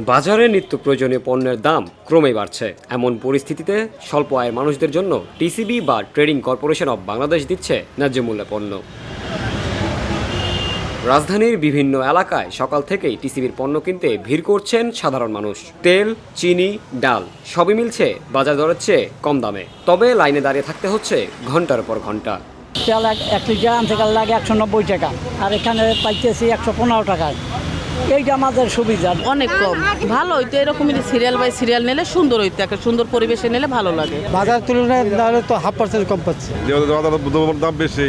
বাজারে নিত্য প্রয়োজনীয় পণ্যের দাম ক্রমেই বাড়ছে। এমন পরিস্থিতিতে স্বল্প আয়ের মানুষদের জন্য টিসিবি বা ট্রেডিং কর্পোরেশন অব বাংলাদেশ দিচ্ছে ন্যায্য মূল্যে পণ্য। রাজধানীর বিভিন্ন এলাকায় সকাল থেকেই টিসিবির পণ্য কিনতে ভিড় করছেন সাধারণ মানুষ। তেল, চিনি, ডাল সবই মিলছে বাজার দরের চেয়ে কম দামে। তবে লাইনে দাঁড়িয়ে থাকতে হচ্ছে ঘন্টার পর ঘন্টা। তেল 1 লিটার আনতে গেলে লাগে 190 টাকা, আর এখানে পাইতেছি 115 টাকায়। এইটা আমাদের সুবিধা অনেক কম। ভালো হইতো এরকমই সিরিয়াল বাই সিরিয়াল নিলে সুন্দর হইতো, একটা সুন্দর পরিবেশে নিলে ভালো লাগে। বাজার তুলনায় তাহলে তো 0.5% কম পাচ্ছে। দাম বেশি,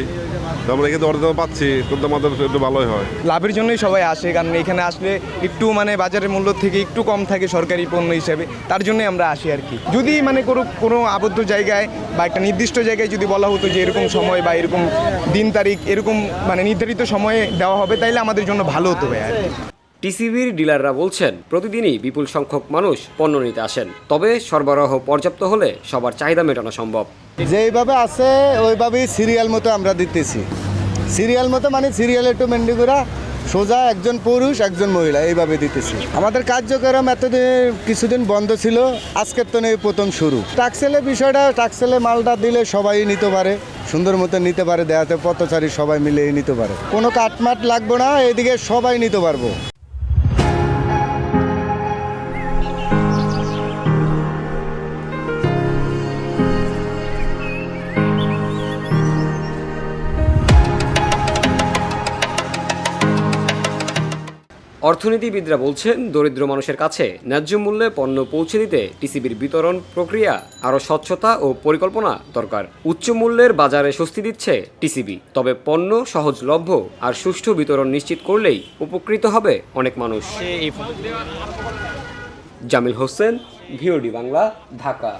আমরা এখানে অর্ধেক পাচ্ছি, কিন্তু আমাদের একটু ভালোই হয়। লাভের জন্যই সবাই আসে, কারণ এখানে আসলে একটু বাজারের মূল্য থেকে একটু কম থাকে সরকারি পণ্য হিসেবে, তার জন্যই আমরা আসি আর কি। যদি কোনো আবদ্ধ জায়গায় বা একটা নির্দিষ্ট জায়গায় যদি বলা হতো যে এরকম সময় বা এরকম দিন তারিখ এরকম নির্ধারিত সময়ে দেওয়া হবে, তাইলে আমাদের জন্য ভালো হতো ভাই আর কি। টিসিবির ডিলাররা বলছেন প্রতিদিনই বিপুল সংখ্যক মানুষ পণ্য নিতে আসেন। তবে সরবরাহ পর্যাপ্ত হলে সবার চাহিদা মেটানো সম্ভব। যেইভাবে আছে ওইভাবেই সিরিয়াল মতো আমরা দিতেছি। সিরিয়াল মতো সিরিয়াল একটু মেন্ডি করা সোজা, একজন পুরুষ একজন মহিলা এইভাবে দিতেছি। আমাদের কার্যক্রম এতদিন কিছুদিন বন্ধ ছিল, আজকের তো নেই প্রথম শুরু। টাক্সেলের বিষয়টা, টাক্সেলে মালটা দিলে সবাই নিতে পারে, সুন্দর মতো নিতে পারে, দেখাতে পথচারী সবাই মিলেই নিতে পারে, কোনো কাটমাট লাগবে না, এদিকে সবাই নিতে পারবো। অর্থনীতিবিদরা বলছেন দরিদ্র মানুষের কাছে ন্যায্য মূল্যে পণ্য পৌঁছে দিতে টিসিবির বিতরণ প্রক্রিয়া আরও স্বচ্ছতা ও পরিকল্পনা দরকার। উচ্চ মূল্যের বাজারে স্বস্তি দিচ্ছে টিসিবি, তবে পণ্য সহজলভ্য আর সুষ্ঠু বিতরণ নিশ্চিত করলেই উপকৃত হবে অনেক মানুষ। জামিল হোসেন, ভিওডি বাংলা, ঢাকা।